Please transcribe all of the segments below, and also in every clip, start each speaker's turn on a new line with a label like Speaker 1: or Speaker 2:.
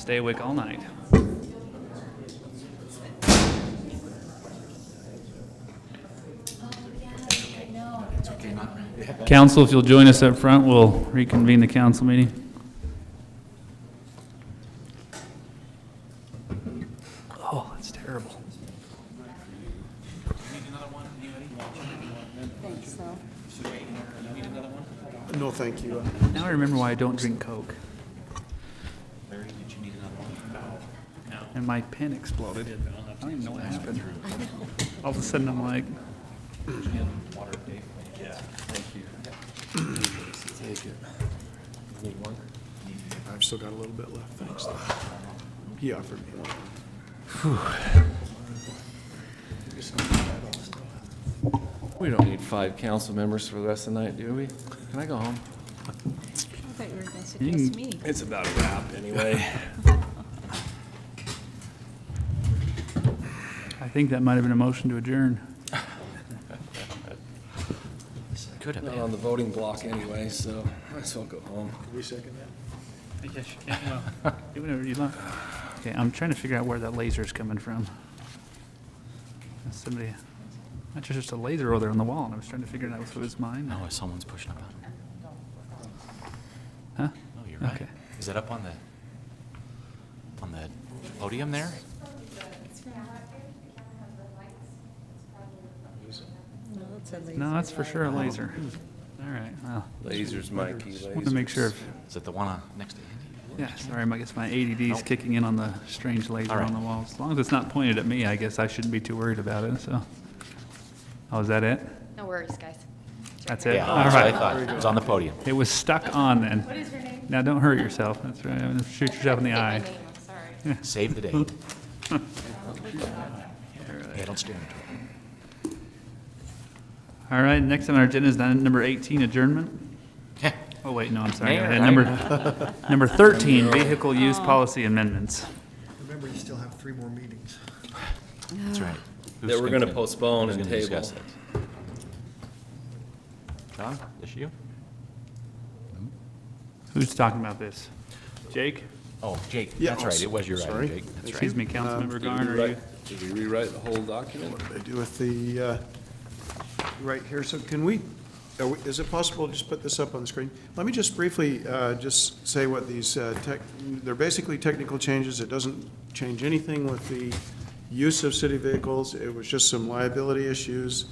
Speaker 1: stay awake all night. Council, if you'll join us up front, we'll reconvene the council meeting. Oh, that's terrible.
Speaker 2: No, thank you.
Speaker 1: Now I remember why I don't drink Coke.
Speaker 3: Larry, did you need another one?
Speaker 1: And my pen exploded. I don't even know what happened. All of a sudden I'm like,
Speaker 3: Water, Dave?
Speaker 2: Yeah, thank you. Take it.
Speaker 3: Need one?
Speaker 2: I've still got a little bit left, thanks. He offered me one.
Speaker 4: We don't need 5 council members for the rest of the night, do we? Can I go home?
Speaker 5: I thought you were going to suggest me.
Speaker 4: It's about a wrap anyway.
Speaker 1: I think that might have been a motion to adjourn.
Speaker 3: Could have
Speaker 4: Not
Speaker 3: been.
Speaker 4: on the voting block anyway, so might as well go home.
Speaker 2: Can we second that?
Speaker 1: Yes, you can. Well, do whatever you like. Okay, I'm trying to figure out where that laser is coming from. Somebody, that's just a laser over there on the wall, and I was trying to figure it out if it was mine.
Speaker 3: No, someone's pushing a button.
Speaker 1: Huh?
Speaker 3: Oh, you're right.
Speaker 1: Okay.
Speaker 3: Is it up on the podium there?
Speaker 5: No, that's a laser
Speaker 1: No, that's for
Speaker 5: light.
Speaker 1: sure a laser. All right, well,
Speaker 4: Lasers, Mikey, lasers.
Speaker 1: want to make sure.
Speaker 3: Is it the one next to Andy?
Speaker 1: Yeah, sorry, I guess my ADD's kicking in on the strange laser
Speaker 3: All right.
Speaker 1: on the wall. As long as it's not pointed at me, I guess I shouldn't be too worried about it, so. Oh, is that it?
Speaker 6: No worries, guys.
Speaker 1: That's it?
Speaker 3: Yeah,
Speaker 1: All
Speaker 3: that's what I
Speaker 1: right.
Speaker 3: thought. It was on the podium.
Speaker 1: It was stuck on then.
Speaker 6: What is your name?
Speaker 1: Now, don't hurt yourself. That's right. Shoot yourself in the
Speaker 6: Say my
Speaker 1: eye.
Speaker 6: name, I'm sorry.
Speaker 3: Save the date. Yeah, don't stare into it.
Speaker 1: All right, next on our agenda is number 18, adjournment.
Speaker 3: Yeah.
Speaker 1: Oh, wait, no, I'm sorry.
Speaker 3: Mayor,
Speaker 1: And
Speaker 3: right?
Speaker 1: number 13, vehicle use policy amendments.
Speaker 2: Remember, you still have 3 more meetings.
Speaker 3: That's right.
Speaker 4: That we're gonna postpone
Speaker 3: who's
Speaker 4: and
Speaker 3: gonna
Speaker 4: table.
Speaker 3: discuss it? John, this you?
Speaker 1: Who's talking about this? Jake?
Speaker 3: Oh, Jake,
Speaker 2: Yeah,
Speaker 3: that's right. It was your
Speaker 2: sorry.
Speaker 3: item, Jake. That's right.
Speaker 1: Excuse me, Councilmember Garner, are you?
Speaker 4: Did we rewrite the whole document?
Speaker 2: What did I do with the, right here? So can we, is it possible to just put this up on the screen? Let me just briefly just say what these, they're basically technical changes. It doesn't change anything with the use of city vehicles. It was just some liability issues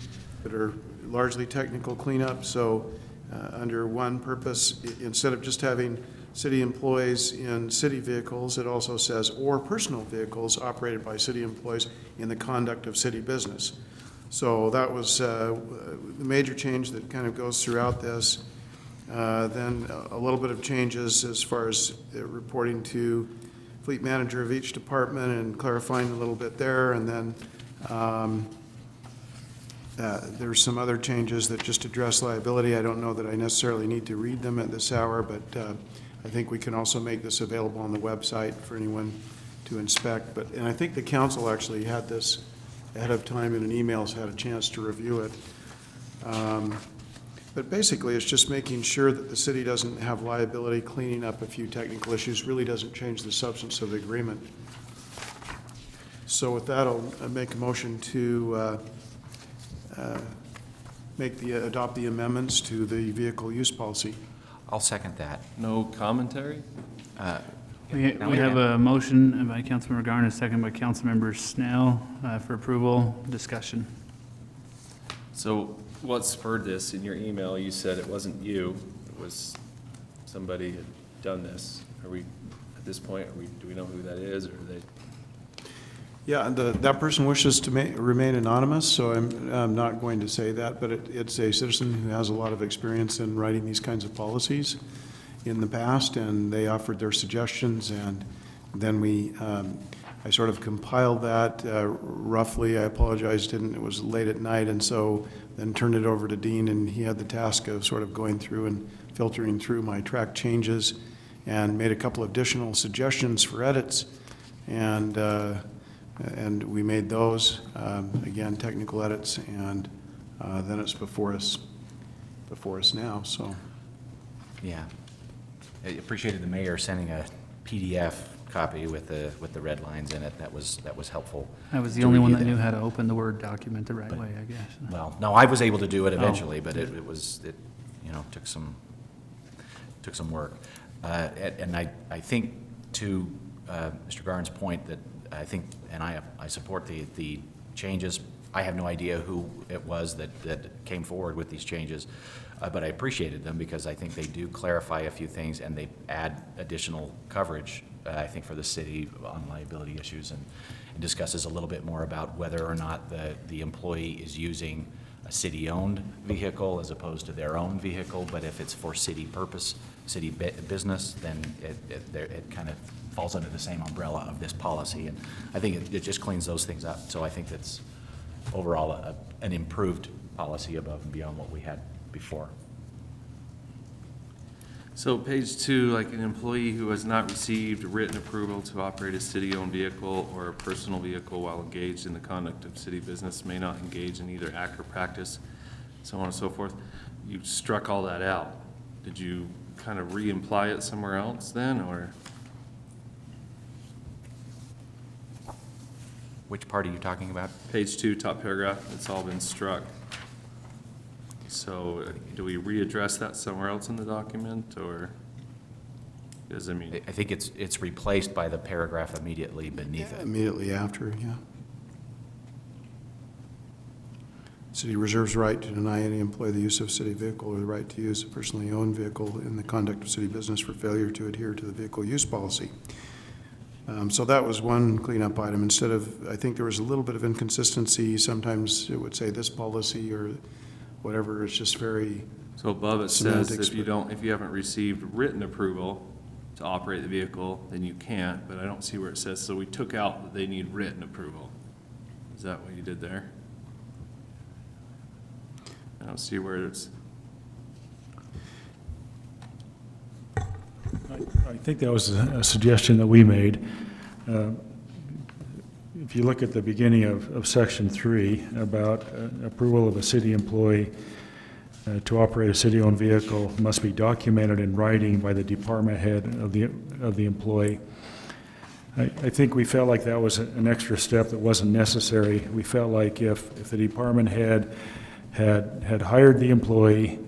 Speaker 2: that are largely technical cleanup. So under one purpose, instead of just having city employees in city vehicles, it also says, or personal vehicles operated by city employees in the conduct of city business. So that was the major change that kind of goes throughout this. Then a little bit of changes as far as reporting to fleet manager of each department and clarifying a little bit there. And then there's some other changes that just address liability. I don't know that I necessarily need to read them at this hour, but I think we can also make this available on the website for anyone to inspect. And I think the council actually had this ahead of time in an email, had a chance to review it. But basically, it's just making sure that the city doesn't have liability, cleaning up a few technical issues, really doesn't change the substance of the agreement. So with that, I'll make a motion to adopt the amendments to the vehicle use policy.
Speaker 3: I'll second that.
Speaker 4: No commentary?
Speaker 1: We
Speaker 3: Now
Speaker 1: have
Speaker 3: can.
Speaker 1: a motion by Councilmember Garner, a second by Councilmember Snell for approval. Discussion.
Speaker 4: So what spurred this? In your email, you said it wasn't you, it was somebody had done this. Are we, at this point, do we know who that is, or are they?
Speaker 2: Yeah, and that person wishes to remain anonymous, so I'm not going to say that, but it's a citizen who has a lot of experience in writing these kinds of policies in the past, and they offered their suggestions, and then I sort of compiled that roughly. I apologize, it was late at night, and so then turned it over to Dean, and he had the task of sort of going through and filtering through my track changes and made a couple of additional suggestions for edits, and we made those, again, technical edits, and then it's before us now, so.
Speaker 3: Yeah. I appreciated the mayor sending a PDF copy with the red lines in it. That was helpful.
Speaker 1: I was the
Speaker 3: to
Speaker 1: only one
Speaker 3: review
Speaker 1: that knew how to open the Word document the right
Speaker 3: But-
Speaker 1: way, I guess.
Speaker 3: Well, no, I was able to do it
Speaker 1: Oh.
Speaker 3: eventually, but it took some work. And I think to Mr. Garn's point that I think, and I support the changes. I have no idea who it was that came forward with these changes, but I appreciated them because I think they do clarify a few things and they add additional coverage, I think, for the city on liability issues, and discusses a little bit more about whether or not the employee is using a city-owned vehicle as opposed to their own vehicle, but if it's for city purpose, city business, then it kind of falls under the same umbrella of this policy, and I think it just cleans those things up. So I think that's overall an improved policy above and beyond what we had before.
Speaker 4: So page 2, like an employee who has not received written approval to operate a city-owned vehicle or a personal vehicle while engaged in the conduct of city business may not engage in either act or practice, so on and so forth. You struck all that out. Did you kind of re-imply it somewhere else then, or?
Speaker 3: Which part are you talking about?
Speaker 4: Page 2, top paragraph, it's all been struck. So do we readdress that somewhere else in the document, or does it mean?
Speaker 3: I think it's replaced by the paragraph immediately beneath it.
Speaker 2: Immediately after, yeah. City reserves right to deny any employee the use of city vehicle or the right to use a personally owned vehicle in the conduct of city business for failure to adhere to the vehicle use policy. So that was one cleanup item. Instead of, I think there was a little bit of inconsistency. Sometimes it would say this policy or whatever. It's just very,
Speaker 4: So above it says
Speaker 2: Semantics,
Speaker 4: if you haven't received written approval to operate the vehicle, then you can't, but I don't see where it says, so we took out that they need written approval. Is that what you did there? I don't see where it's,
Speaker 7: I think that was a suggestion that we made. If you look at the beginning of Section 3 about approval of a city employee to operate a city-owned vehicle must be documented in writing by the department head of the employee. I think we felt like that was an extra step that wasn't necessary. We felt like if the department head had hired the employee,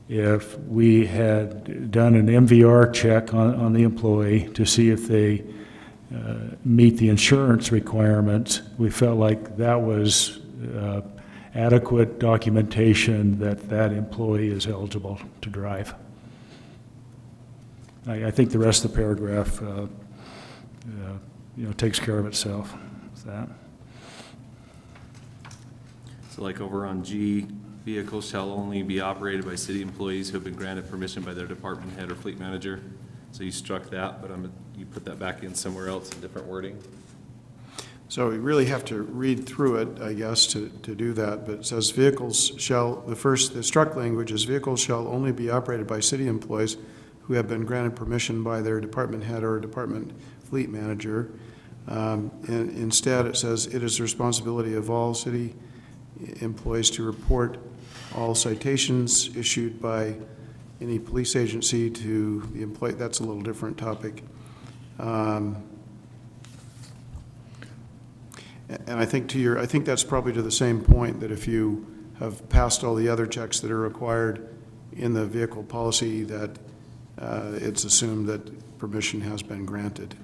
Speaker 7: if we had done an MVR check on the employee to see if they meet the insurance requirements, we felt like that was adequate documentation that that employee is eligible to drive. I think the rest of the paragraph takes care of itself with that.
Speaker 4: so like over on G, vehicles shall only be operated by city employees who have been granted permission by their department head or fleet manager. So you struck that, but you put that back in somewhere else in different wording.
Speaker 2: so we really have to read through it, I guess, to do that. But it says vehicles shall, the struck language is vehicles shall only be operated by city employees who have been granted permission by their department head or department fleet manager. And instead, it says it is the responsibility of all city employees to report all citations issued by any police agency to the employee. That's a little different topic. And I think I think that's probably to the same point, that if you have passed all the other checks that are required in the vehicle policy, that it's assumed that permission has been granted.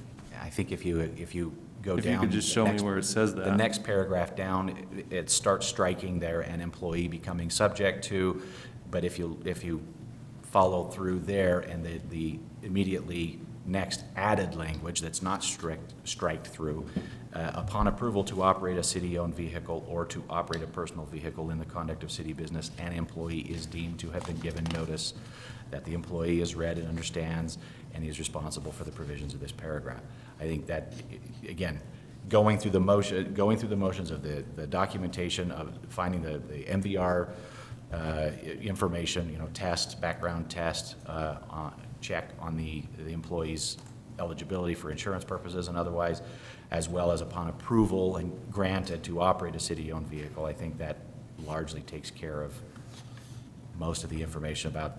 Speaker 3: I think if you go down.
Speaker 4: If you could just show me where it says
Speaker 3: The
Speaker 4: that.
Speaker 3: next paragraph down, it starts striking there, an employee becoming subject to, but if you follow through there and the immediately next added language that's not striked through, upon approval to operate a city-owned vehicle or to operate a personal vehicle in the conduct of city business, an employee is deemed to have been given notice that the employee has read and understands and he is responsible for the provisions of this paragraph. I think that, again, going through the motions of the documentation of finding the MVR information, test, background test, check on the employee's eligibility for insurance purposes and otherwise, as well as upon approval and granted to operate a city-owned vehicle. I think that largely takes care of most of the information about,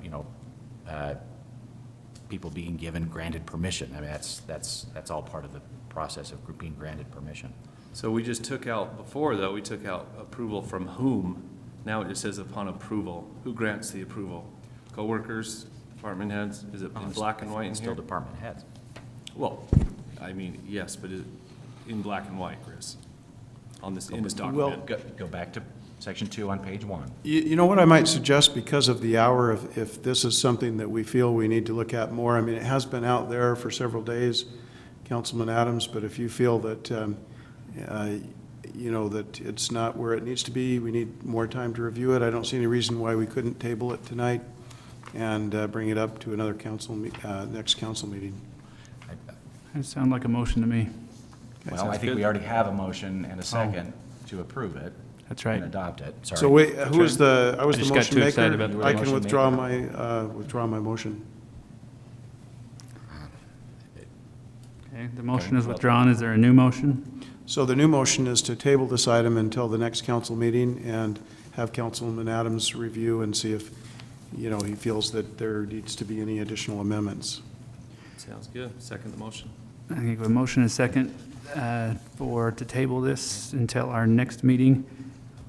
Speaker 3: people being given granted permission. I mean, that's all part of the process of being granted permission.
Speaker 4: So we just took out, before though, we took out approval from whom. Now it just says upon approval. Who grants the approval? Coworkers, department heads? Is it in black and white in
Speaker 3: It's
Speaker 4: here?
Speaker 3: still department heads.
Speaker 4: Well, I mean, yes, but in black and white, Chris, in this
Speaker 2: Well-
Speaker 4: document.
Speaker 3: Go back to section 2 on page 1.
Speaker 2: You know what I might suggest, because of the hour, if this is something that we feel we need to look at more, I mean, it has been out there for several days, Councilman Adams, but if you feel that, you know, that it's not where it needs to be, we need more time to review it, I don't see any reason why we couldn't table it tonight and bring it up to another next council meeting.
Speaker 1: That sounds like a motion to me.
Speaker 3: Well,
Speaker 4: sounds
Speaker 3: I think
Speaker 4: good.
Speaker 3: we already have a motion and a second to approve it.
Speaker 1: That's right.
Speaker 3: And adopt it, sorry.
Speaker 2: So wait, who was I was
Speaker 1: I
Speaker 2: the
Speaker 1: just got
Speaker 2: motion
Speaker 1: too excited
Speaker 2: maker?
Speaker 1: about the
Speaker 2: I can
Speaker 3: motion
Speaker 2: withdraw my motion.
Speaker 1: Okay, the motion is withdrawn. Is there a new motion?
Speaker 2: So the new motion is to table this item until the next council meeting and have Councilman Adams review and see if, you know, he feels that there needs to be any additional amendments.
Speaker 4: Sounds good. Second the motion.
Speaker 1: I think a motion is second to table this until our next meeting.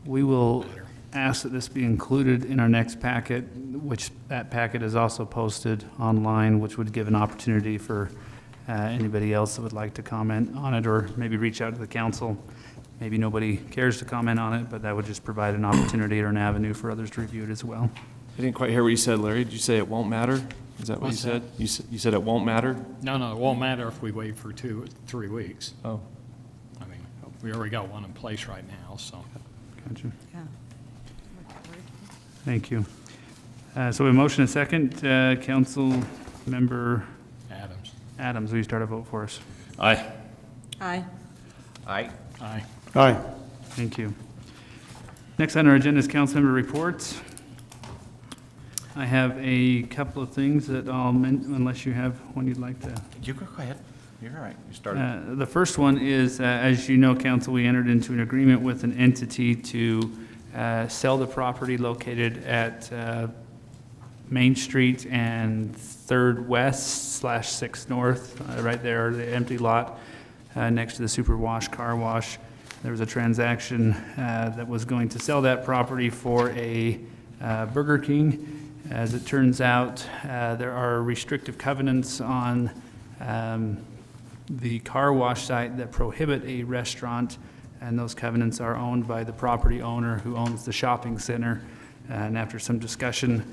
Speaker 1: We will ask that this be included in our next packet, which that packet is also posted online, which would give an opportunity for anybody else that would like to comment on it, or maybe reach out to the council. Maybe nobody cares to comment on it, but that would just provide an opportunity or an avenue for others to review it as well.
Speaker 4: I didn't quite hear what you said, Larry. Did you say it won't matter? Is that what you
Speaker 8: What's
Speaker 4: said? You said it won't matter?
Speaker 8: No, it won't matter if we wait for 3 weeks.
Speaker 4: Oh.
Speaker 8: I mean, we already got one in place right now, so.
Speaker 1: Gotcha.
Speaker 5: Yeah.
Speaker 1: Thank you. So we have a motion and second. Council Member
Speaker 8: Adams.
Speaker 1: Adams, will you start a vote for us?
Speaker 4: Aye.
Speaker 5: Aye.
Speaker 3: Aye.
Speaker 8: Aye.
Speaker 2: Aye.
Speaker 1: Thank you. Next on our agenda is council member reports. I have a couple of things that I'll unless you have one you'd like to.
Speaker 3: You go ahead. You're all right. You started.
Speaker 1: The first one is, as you know, council, we entered into an agreement with an entity to sell the property located at Main Street and 3rd West / 6th North, right there, the empty lot next to the Super Wash Car Wash. There was a transaction that was going to sell that property for a Burger King. As it turns out, there are restrictive covenants on the car wash site that prohibit a restaurant, and those covenants are owned by the property owner who owns the shopping center. And after some discussion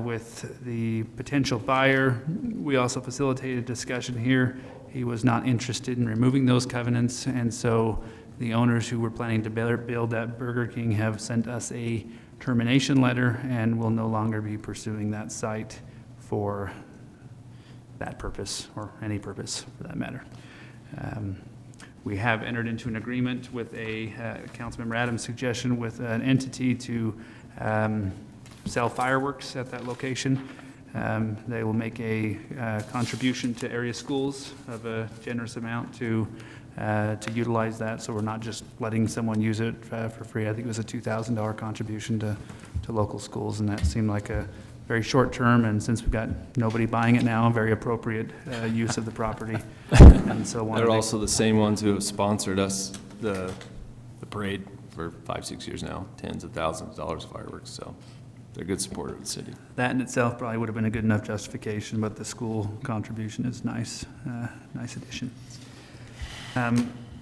Speaker 1: with the potential buyer, we also facilitated discussion here. He was not interested in removing those covenants, and so the owners who were planning to build that Burger King have sent us a termination letter and will no longer be pursuing that site for that purpose, or any purpose for that matter. We have entered into an agreement with Councilmember Adams' suggestion with an entity to sell fireworks at that location. They will make a contribution to area schools of a generous amount to utilize that, so we're not just letting someone use it for free. I think it was a $2,000 contribution to local schools, and that seemed like a very short term, and since we've got nobody buying it now, very appropriate use of the property. And so
Speaker 4: They're also the same ones who have sponsored us, the parade for 5-6 years now, tens of thousands of dollars of fireworks, so they're a good supporter of the city.
Speaker 1: that in itself probably would have been a good enough justification, but the school contribution is nice, nice addition.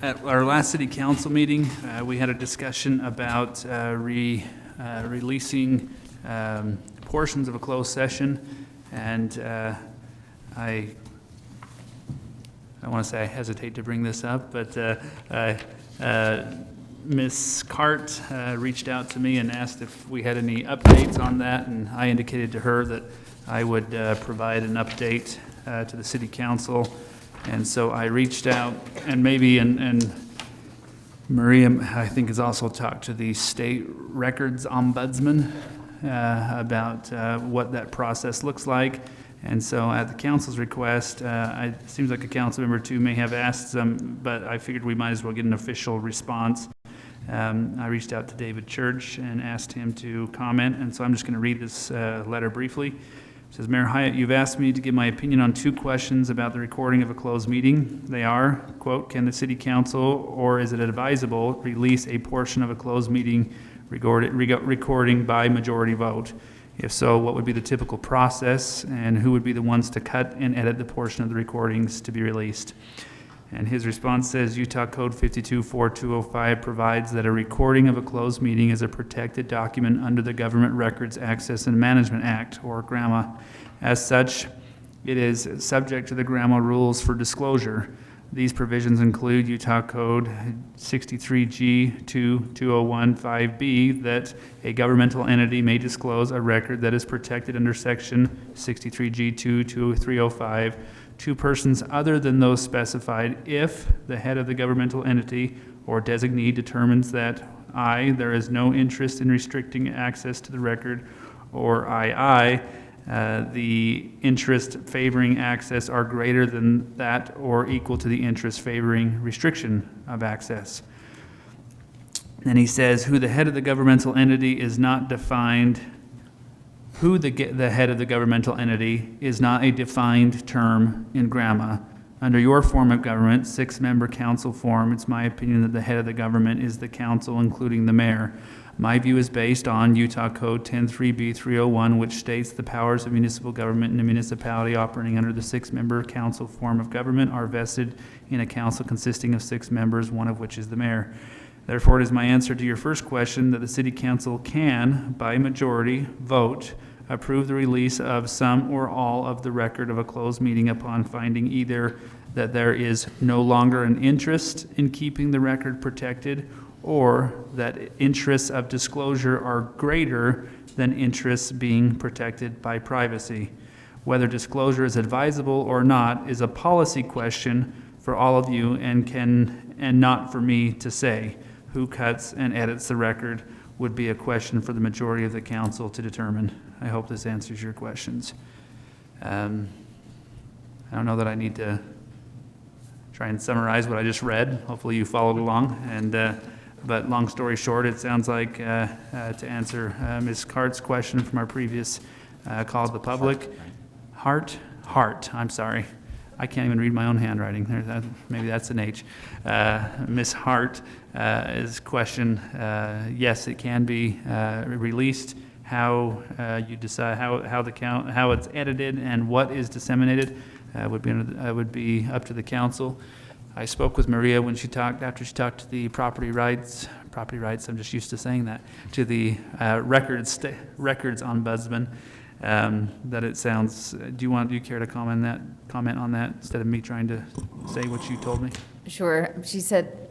Speaker 1: At our last city council meeting, we had a discussion about releasing portions of a closed session, and I want to say I hesitate to bring this up, but Ms. Cart reached out to me and asked if we had any updates on that, and I indicated to her that I would provide an update to the city council. And so I reached out, and maybe, and Maria, I think, has also talked to the state records ombudsman about what that process looks like. And so at the council's request, it seems like a council member or two may have asked some, but I figured we might as well get an official response. I reached out to David Church and asked him to comment, and so I'm just going to read this letter briefly. Says, Mayor Hyatt, you've asked me to give my opinion on 2 questions about the recording of a closed meeting. They are, quote, can the city council, or is it advisable, release a portion of a closed meeting recording by majority vote? If so, what would be the typical process, and who would be the ones to cut and edit the portion of the recordings to be released? And his response says, Utah Code 524205 provides that a recording of a closed meeting is a protected document under the Government Records Access and Management Act, or GRAMA. As such, it is subject to the GRAMA rules for disclosure. These provisions include Utah Code 63G22015B, that a governmental entity may disclose a record that is protected under Section 63G22305 to persons other than those specified if the head of the governmental entity or designee determines that I, there is no interest in restricting access to the record, or the interest favoring access are greater than that or equal to the interest favoring restriction of access. Then he says, who the head of the governmental entity is not defined. Who the head of the governmental entity is not a defined term in GRAMA. Under your form of government, 6-member council form, it's my opinion that the head of the government is the council, including the mayor. My view is based on Utah Code 103B301, which states the powers of municipal government in a municipality operating under the 6-member council form of government are vested in a council consisting of 6 members, one of which is the mayor. Therefore, it is my answer to your first question that the city council can, by majority vote, approve the release of some or all of the record of a closed meeting upon finding either that there is no longer an interest in keeping the record protected, or that interests of disclosure are greater than interests being protected by privacy. Whether disclosure is advisable or not is a policy question for all of you and not for me to say. Who cuts and edits the record would be a question for the majority of the council to determine. I hope this answers your questions. I don't know that I need to try and summarize what I just read. Hopefully you followed along. But long story short, it sounds like, to answer Ms. Hart's question from our previous call to the public. Hart, I'm sorry. I can't even read my own handwriting. Maybe that's an H. Ms. Hart, is question, yes, it can be released. How you decide how it's edited and what is disseminated would be up to the council. I spoke with Maria when after she talked to the property rights, I'm just used to saying that, to the records ombudsman. That it sounds, do you care to comment on that instead of me trying to say what you told me?
Speaker 6: Sure. She said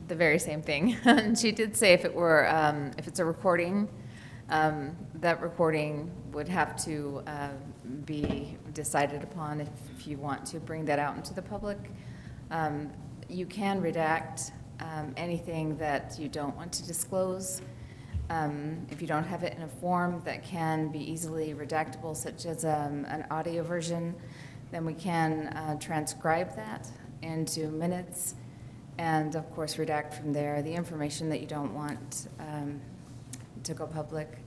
Speaker 6: the very same thing. And she did say if it's a recording, that recording would have to be decided upon if you want to bring that out into the public. You can redact anything that you don't want to disclose. If you don't have it in a form that can be easily redactable, such as an audio version, then we can transcribe that into minutes and, of course, redact from there the information that you don't want to go public,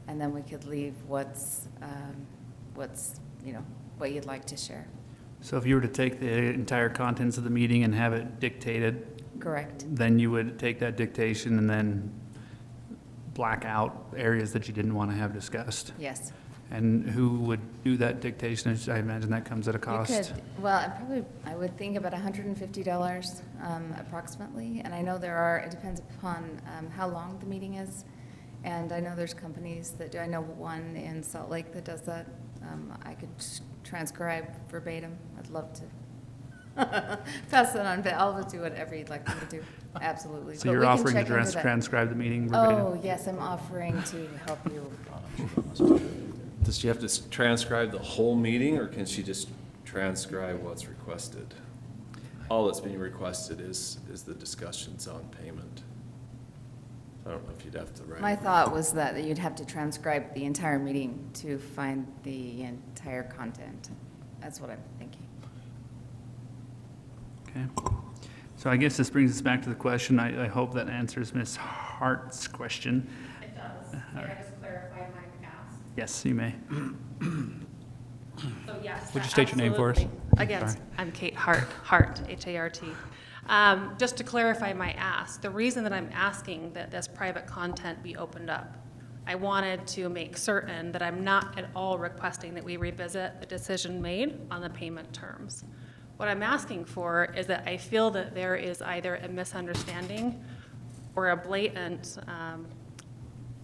Speaker 6: and then we could leave what you'd like to share.
Speaker 1: So if you were to take the entire contents of the meeting and have it dictated,
Speaker 6: Correct.
Speaker 1: then you would take that dictation and then black out areas that you didn't want to have discussed.
Speaker 6: Yes.
Speaker 1: And who would do that dictation? I imagine that comes at a
Speaker 6: You
Speaker 1: cost.
Speaker 6: could, I would think about $150 approximately. And I know it depends upon how long the meeting is. And I know there's companies that do. I know one in Salt Lake that does that. I could transcribe verbatim. I'd love to pass that on, but I'll do whatever you'd like me to do. Absolutely.
Speaker 1: So
Speaker 6: But
Speaker 1: you're
Speaker 6: we can
Speaker 1: offering to
Speaker 6: check into that.
Speaker 1: transcribe the meeting verbatim?
Speaker 6: Oh, yes, I'm offering to help you.
Speaker 4: Does she have to transcribe the whole meeting, or can she just transcribe what's requested? All that's being requested is the discussions on payment. I don't know if you'd have to write.
Speaker 6: My thought was that you'd have to transcribe the entire meeting to find the entire content. That's what I'm thinking.
Speaker 1: Okay. So I guess this brings us back to the question. I hope that answers Ms. Hart's question.
Speaker 9: It does. Can I just clarify my past?
Speaker 1: Yes, you may.
Speaker 9: So yes.
Speaker 1: Would you state your name for us?
Speaker 9: absolutely. Again,
Speaker 1: Sorry.
Speaker 9: I'm Kate Hart, H-A-R-T. Just to clarify my ask, the reason that I'm asking that this private content be opened up, I wanted to make certain that I'm not at all requesting that we revisit the decision made on the payment terms. What I'm asking for is that I feel that there is either a misunderstanding or a blatant,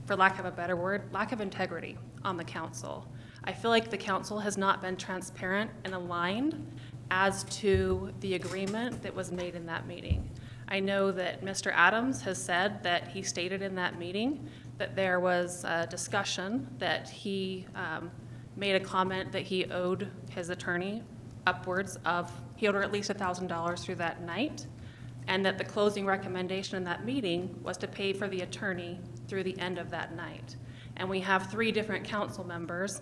Speaker 9: for lack of a better word, lack of integrity on the council. I feel like the council has not been transparent and aligned as to the agreement that was made in that meeting. I know that Mr. Adams has said that he stated in that meeting that there was a discussion that he made a comment that he owed his attorney upwards of, he owed her at least $1,000 through that night, and that the closing recommendation in that meeting was to pay for the attorney through the end of that night. And we have 3 different council members,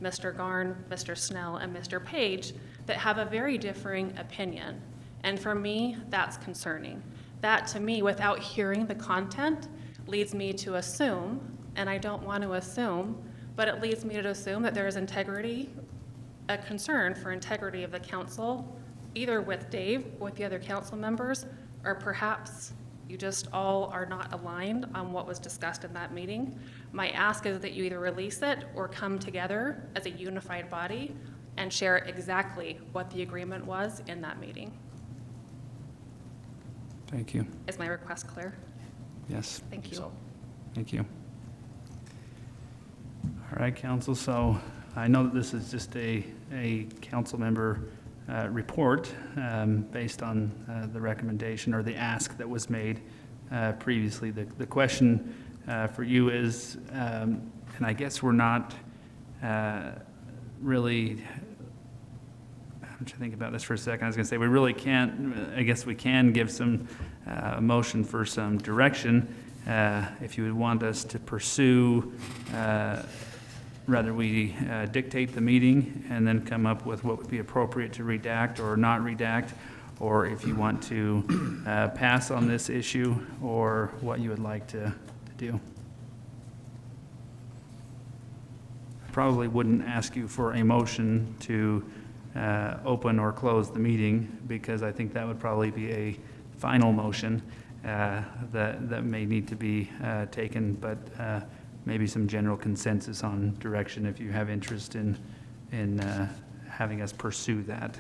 Speaker 9: Mr. Garn, Mr. Snell, and Mr. Page, that have a very differing opinion. And for me, that's concerning. That, to me, without hearing the content, leads me to assume, and I don't want to assume, but it leads me to assume that there is integrity, a concern for integrity of the council, either with Dave, with the other council members, or perhaps you just all are not aligned on what was discussed in that meeting. My ask is that you either release it or come together as a unified body and share exactly what the agreement was in that meeting.
Speaker 1: Thank you.
Speaker 9: Is my request clear?
Speaker 1: Yes,
Speaker 9: Thank you.
Speaker 3: So,
Speaker 1: thank you. All right, council, so I know that this is just a council member report based on the recommendation or the ask that was made previously. The question for you is, and I guess we're not really, I'm trying to think about this for a second. I was going to say we really can't, I guess we can give some motion for some direction if you would want us to pursue rather we dictate the meeting and then come up with what would be appropriate to redact or not redact, or if you want to pass on this issue, or what you would like to do. I probably wouldn't ask you for a motion to open or close the meeting, because I think that would probably be a final motion that may need to be taken, but maybe some general consensus on direction if you have interest in having us pursue that.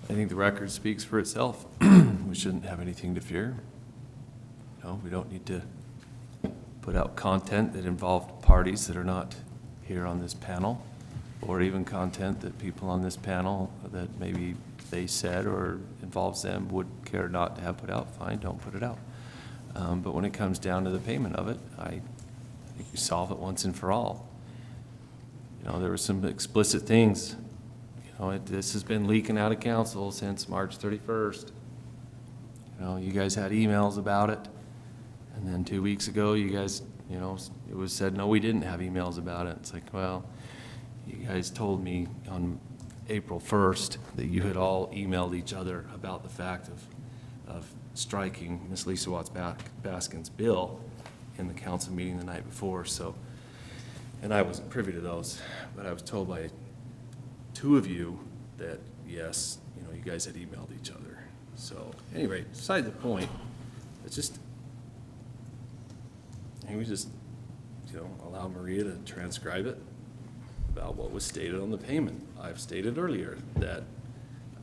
Speaker 4: I think the record speaks for itself. We shouldn't have anything to fear. No, we don't need to put out content that involved parties that are not here on this panel, or even content that people on this panel that maybe they said or involves them would care not to have put out. Fine, don't put it out. But when it comes down to the payment of it, I think we solve it once and for all. You know, there were some explicit things. You know, this has been leaking out of council since March 31st. You know, you guys had emails about it. And then 2 weeks ago, you guys, you know, it was said, no, we didn't have emails about it. It's like, well, you guys told me on April 1st that you had all emailed each other about the fact of striking Ms. Lisa Watts Baskin's bill in the council meeting the night before. So, and I wasn't privy to those, but I was told by 2 of you that, yes, you know, you guys had emailed each other. So anyway, beside the point, it's just, and we just, you know, allow Maria to transcribe it about what was stated on the payment. I've stated earlier that,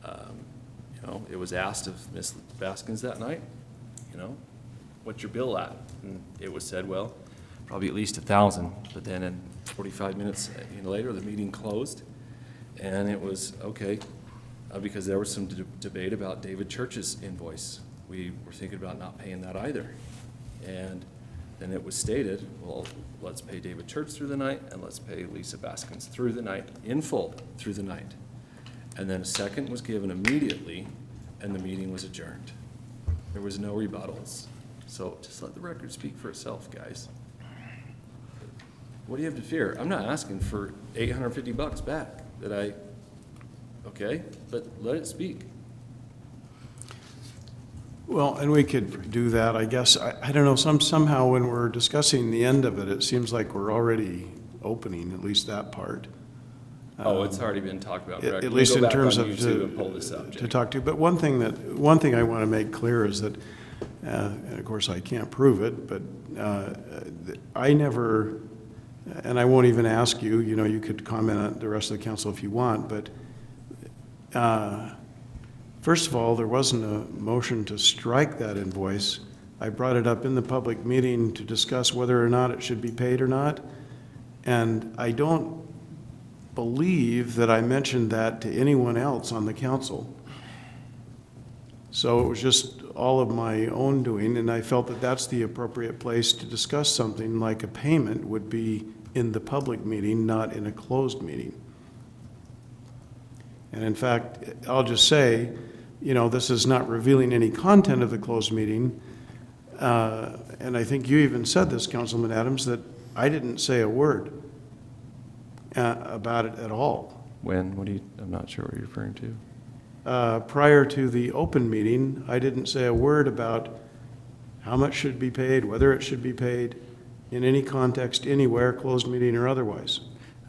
Speaker 4: you know, it was asked of Ms. Baskins that night, you know, what's your bill at? And it was said, well, probably at least 1,000. But then in 45 minutes later, the meeting closed, and it was, okay, because there was some debate about David Church's invoice. We were thinking about not paying that either. And then it was stated, well, let's pay David Church through the night, and let's pay Lisa Baskins through the night, in full, through the night. And then a second was given immediately, and the meeting was adjourned. There was no rebuttals. So just let the record speak for itself, guys. What do you have to fear? I'm not asking for $850 back okay, but let it speak.
Speaker 2: Well, and we could do that, I guess. I don't know, somehow when we're discussing the end of it, it seems like we're already opening, at least that part.
Speaker 4: Oh, it's already been talked about, correct?
Speaker 2: At
Speaker 4: You
Speaker 2: least
Speaker 4: go
Speaker 2: in
Speaker 4: back
Speaker 2: terms
Speaker 4: on
Speaker 2: of
Speaker 4: YouTube and pull this up,
Speaker 2: to
Speaker 4: Jake.
Speaker 2: talk to. But one thing I want to make clear is that, and of course I can't prove it, but I never, and I won't even ask you, you could comment on the rest of the council if you want, but first of all, there wasn't a motion to strike that invoice. I brought it up in the public meeting to discuss whether or not it should be paid or not, and I don't believe that I mentioned that to anyone else on the council. So it was just all of my own doing, and I felt that that's the appropriate place to discuss something like a payment would be in the public meeting, not in a closed meeting. And in fact, I'll just say, this is not revealing any content of the closed meeting, and I think you even said this, Councilman Adams, that I didn't say a word about it at all.
Speaker 4: When? I'm not sure what you're referring to.
Speaker 2: Prior to the open meeting, I didn't say a word about how much should be paid, whether it should be paid, in any context, anywhere, closed meeting or otherwise.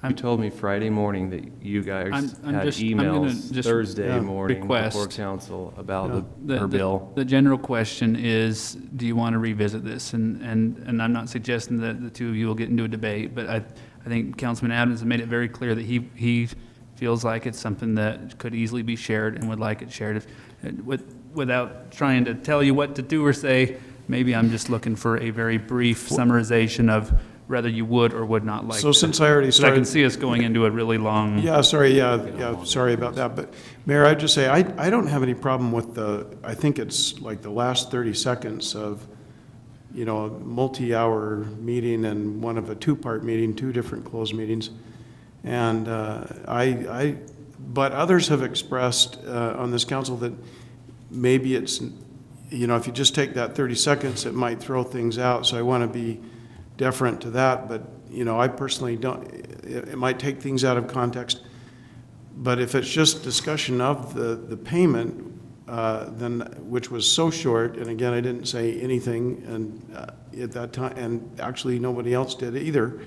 Speaker 4: You told me Friday morning that you guys
Speaker 1: I'm
Speaker 4: had
Speaker 1: gonna
Speaker 4: emails
Speaker 1: just
Speaker 4: Thursday morning
Speaker 1: request
Speaker 4: before council about her bill.
Speaker 1: The general question is, do you want to revisit this? And I'm not suggesting that the two of you will get into a debate, but I think Councilman Adams has made it very clear that he feels like it's something that could easily be shared and would like it shared. Without trying to tell you what to do or say, maybe I'm just looking for a very brief summarization of whether you would or would not like.
Speaker 2: So since I already
Speaker 1: I
Speaker 2: started.
Speaker 1: can see us going into a really long.
Speaker 2: Yeah, sorry about that. But Mayor, I'd just say, I don't have any problem with I think it's like the last 30 seconds of, a multi-hour meeting and one of a two-part meeting, two different closed meetings. And but others have expressed on this council that maybe it's, if you just take that 30 seconds, it might throw things out. So I want to be deferent to that, but I personally don't. It might take things out of context. But if it's just discussion of the payment, then which was so short, and again I didn't say anything, and at that time, and actually nobody else did either.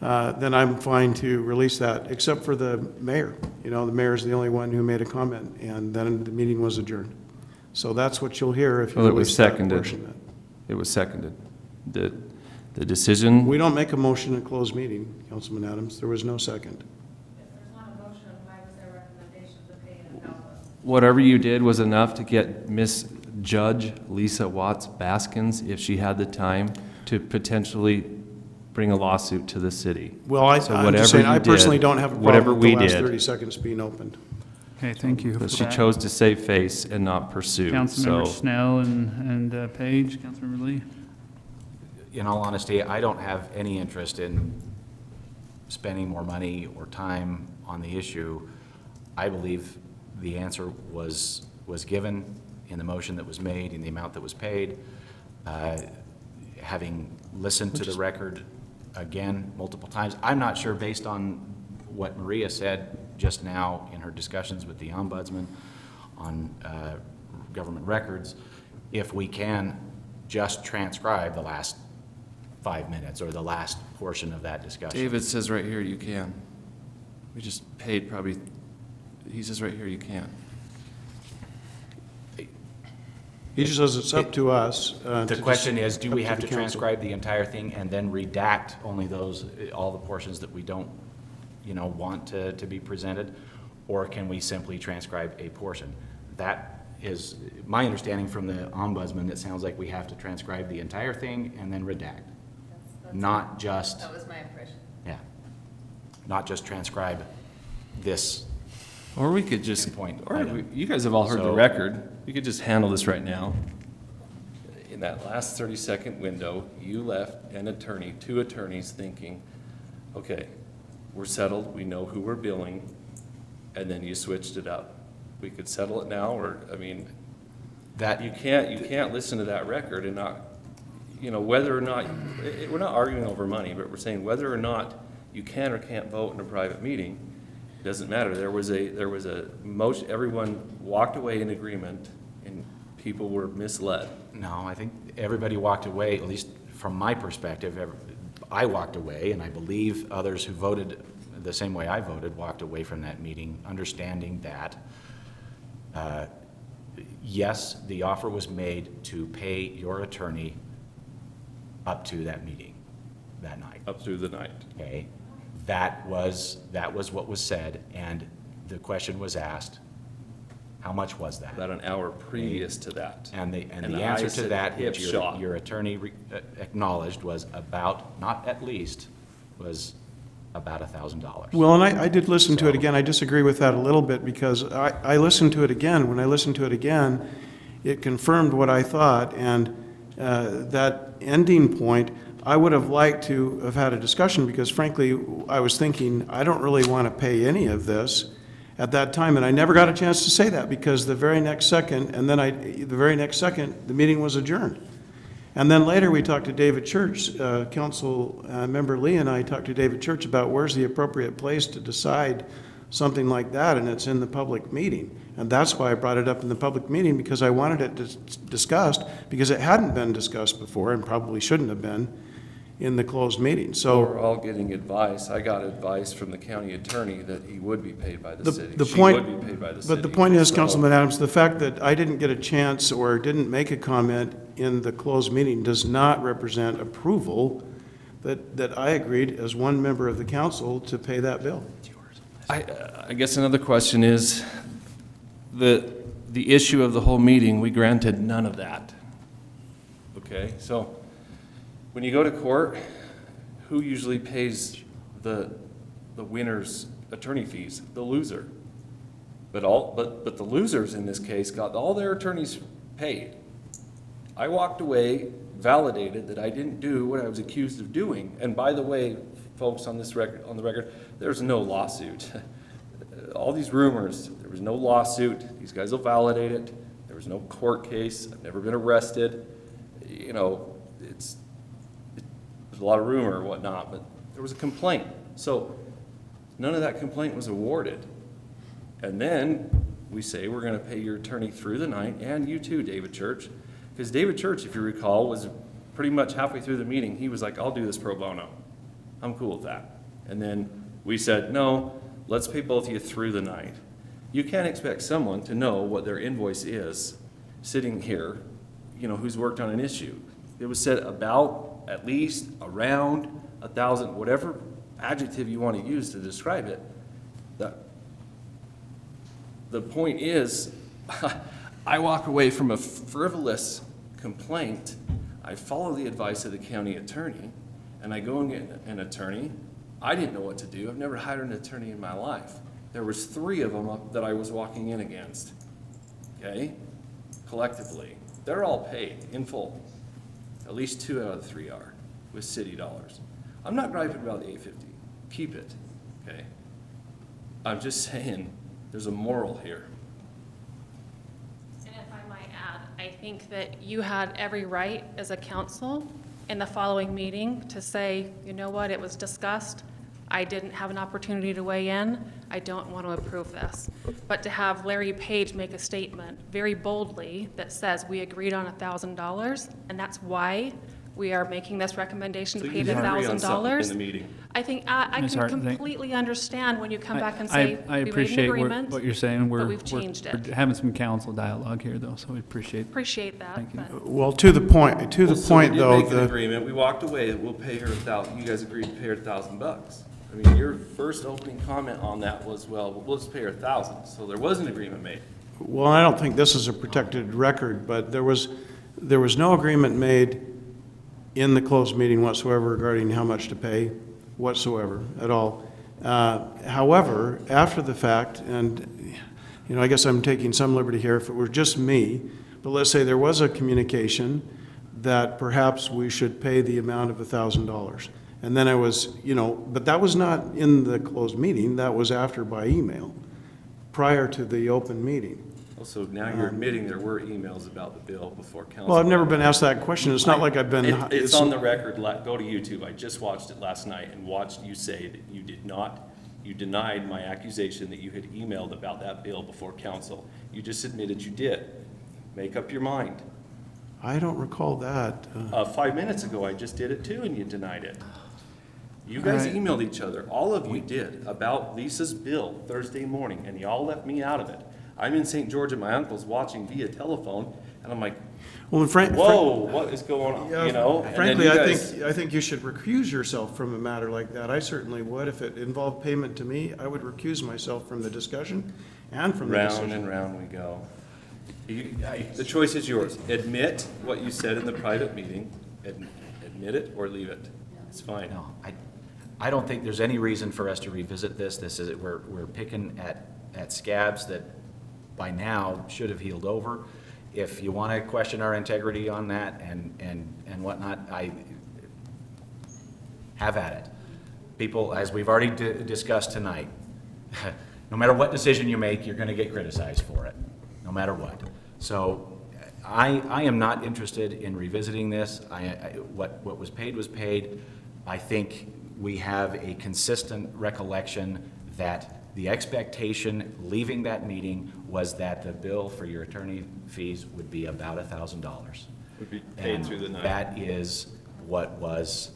Speaker 2: Then I'm fine to release that, except for the mayor. The mayor is the only one who made a comment, and then the meeting was adjourned. So that's what you'll hear if you
Speaker 4: Well, it was
Speaker 2: release that
Speaker 4: seconded.
Speaker 2: portion.
Speaker 4: It was seconded. The decision.
Speaker 2: We don't make a motion in a closed meeting, Councilman Adams. There was no second.
Speaker 4: Whatever you did was enough to get Miss Judge Lisa Watts Baskins, if she had the time, to potentially bring a lawsuit to the city.
Speaker 2: Well, I'm just saying, I personally don't have a
Speaker 4: whatever
Speaker 2: problem with the
Speaker 4: we
Speaker 2: last
Speaker 4: did.
Speaker 2: 30 seconds being opened.
Speaker 1: Okay, thank you for
Speaker 4: But she
Speaker 1: that.
Speaker 4: chose to save face and not pursue.
Speaker 1: Councilmember
Speaker 4: So
Speaker 1: Snell and Page, Councilmember Lee.
Speaker 3: In all honesty, I don't have any interest in spending more money or time on the issue. I believe the answer was given in the motion that was made, in the amount that was paid. Having listened to the record again multiple times, I'm not sure, based on what Maria said just now in her discussions with the ombudsman on government records, if we can just transcribe the last 5 minutes or the last portion of that discussion.
Speaker 4: David says right here you can. We just paid probably, he says right here you can.
Speaker 2: He just says it's up to us.
Speaker 3: The question is, do we have to
Speaker 2: the council.
Speaker 3: transcribe the entire thing and then redact only all the portions that we don't, want to be presented? Or can we simply transcribe a portion? That is my understanding from the ombudsman. It sounds like we have to transcribe the entire thing and then redact. Not just,
Speaker 6: That was my impression.
Speaker 3: yeah, not just transcribe this.
Speaker 4: Or we could just,
Speaker 3: Pinpoint
Speaker 4: or
Speaker 3: item.
Speaker 4: you guys have all heard the
Speaker 3: So-
Speaker 4: record. We could just handle this right now. In that last 30-second window, you left two attorneys thinking, okay, we're settled, we know who we're billing, and then you switched it up. We could settle it now, or,
Speaker 3: That
Speaker 4: you can't listen to that record and not, whether or not, we're not arguing over money, but we're saying whether or not you can or can't vote in a private meeting, it doesn't matter. There was a motion, everyone walked away in agreement, and people were misled.
Speaker 3: No, I think everybody walked away, at least from my perspective, I walked away, and I believe others who voted the same way I voted walked away from that meeting understanding that, yes, the offer was made to pay your attorney up to that meeting that night.
Speaker 4: Up through the night.
Speaker 3: Okay? That was what was said, and the question was asked, how much was that?
Speaker 4: About an hour previous to that.
Speaker 3: And the
Speaker 4: I
Speaker 3: answer to
Speaker 4: said
Speaker 3: that,
Speaker 4: hip
Speaker 3: which
Speaker 4: shot.
Speaker 3: your attorney acknowledged, was about, not at least, was about $1,000.
Speaker 2: Well, and I did listen to it
Speaker 3: So-
Speaker 2: again. I disagree with that a little bit because I listened to it again. When I listened to it again, it confirmed what I thought, and that ending point, I would have liked to have had a discussion because frankly, I was thinking, I don't really want to pay any of this at that time, and I never got a chance to say that because the very next second, the meeting was adjourned. And then later, we talked to David Church, Council Member Lee and I talked to David Church about where's the appropriate place to decide something like that, and it's in the public meeting. And that's why I brought it up in the public meeting, because I wanted it discussed, because it hadn't been discussed before and probably shouldn't have been in the closed meeting.
Speaker 4: So we're
Speaker 2: So
Speaker 4: all getting advice. I got advice from the county attorney that he would be paid by the
Speaker 2: the
Speaker 4: city.
Speaker 2: the
Speaker 4: She
Speaker 2: point,
Speaker 4: would be paid by the city.
Speaker 2: but the point is,
Speaker 4: So-
Speaker 2: Councilman Adams, the fact that I didn't get a chance or didn't make a comment in the closed meeting does not represent approval that I agreed as one member of the council to pay that bill.
Speaker 4: I guess another question is, the issue of the whole meeting, we granted none of that. Okay, so when you go to court, who usually pays the winner's attorney fees? The loser. But the losers in this case got all their attorneys paid. I walked away validated that I didn't do what I was accused of doing. And by the way, folks, on the record, there's no lawsuit. All these rumors, there was no lawsuit. These guys will validate it. There was no court case. I've never been arrested. You know, there's a lot of rumor and whatnot, but there was a complaint. So none of that complaint was awarded. And then we say we're going to pay your attorney through the night, and you too, David Church. Because David Church, if you recall, was pretty much halfway through the meeting, he was like, I'll do this pro bono. I'm cool with that. And then we said, no, let's pay both of you through the night. You can't expect someone to know what their invoice is sitting here, you know, who's worked on an issue. It was said about, at least, around 1,000, whatever adjective you want to use to describe it. The point is, I walk away from a frivolous complaint. I follow the advice of the county attorney, and I go and get an attorney. I didn't know what to do. I've never hired an attorney in my life. There was 3 of them that I was walking in against, okay, collectively. They're all paid in full. At least 2 out of the 3 are, with city dollars. I'm not griping about the $850. Keep it, okay? I'm just saying, there's a moral here.
Speaker 9: And if I might add, I think that you had every right as a council in the following meeting to say, you know what, it was discussed, I didn't have an opportunity to weigh in, I don't want to approve this. But to have Larry Page make a statement very boldly that says we agreed on $1,000, and that's why we are making this recommendation to
Speaker 4: So
Speaker 9: pay
Speaker 4: you
Speaker 9: the
Speaker 4: didn't agree on something in the
Speaker 9: $1,000.
Speaker 4: meeting.
Speaker 9: I think, I
Speaker 1: Ms.
Speaker 9: can
Speaker 1: Hart, thank-
Speaker 9: completely understand when you come back and
Speaker 1: I
Speaker 9: say,
Speaker 1: I
Speaker 9: we made an
Speaker 1: appreciate
Speaker 9: agreement,
Speaker 1: what you're saying.
Speaker 9: but we've changed
Speaker 1: We're
Speaker 9: it.
Speaker 1: having some council dialogue here, though, so we appreciate.
Speaker 9: Appreciate that,
Speaker 1: Thank you.
Speaker 9: but.
Speaker 2: Well, to the point,
Speaker 4: Well, so we did
Speaker 2: though,
Speaker 4: make an
Speaker 2: the,
Speaker 4: agreement. We walked away, we'll pay her $1,000. You guys agreed to pay her $1,000. I mean, your first opening comment on that was, well, we'll just pay her $1,000. So there was an agreement made.
Speaker 2: well, I don't think this is a protected record, but there was no agreement made in the closed meeting whatsoever regarding how much to pay whatsoever at all. However, after the fact, and, you know, I guess I'm taking some liberty here, if it were just me, but let's say there was a communication that perhaps we should pay the amount of $1,000. And then I was, you know, but that was not in the closed meeting, that was after by email, prior to the open meeting.
Speaker 4: Also, now you're admitting there were emails about the bill before council.
Speaker 2: Well, I've never been asked that question, it's not like I've been.
Speaker 4: It's on the record. Go to YouTube. I just watched it last night and watched you say that you did not, you denied my accusation that you had emailed about that bill before council. You just admitted you did. Make up your mind.
Speaker 2: I don't recall that.
Speaker 4: 5 minutes ago, I just did it too, and you denied it. You guys
Speaker 1: Alright.
Speaker 4: emailed each other, all of you did, about Lisa's bill Thursday morning, and y'all left me out of it. I'm in St. George at my uncle's watching via telephone, and I'm like,
Speaker 2: Well,
Speaker 4: whoa, what is going on, you know? And then
Speaker 2: frankly,
Speaker 4: you
Speaker 2: I
Speaker 4: guys-
Speaker 2: think you should recuse yourself from a matter like that. I certainly would. If it involved payment to me, I would recuse myself from the discussion and from the
Speaker 4: Round
Speaker 2: decision.
Speaker 4: and round we go. The choice is yours. Admit what you said in the private meeting, admit it or leave it. It's fine.
Speaker 3: No, I don't think there's any reason for us to revisit this. This is, we're picking at scabs that by now should have healed over. If you want to question our integrity on that and whatnot, I have at it. People, as we've already discussed tonight, no matter what decision you make, you're going to get criticized for it, no matter what. So I am not interested in revisiting this. What was paid was paid. I think we have a consistent recollection that the expectation leaving that meeting was that the bill for your attorney fees would be about $1,000.
Speaker 4: Would be paid through the night.
Speaker 3: That is what was,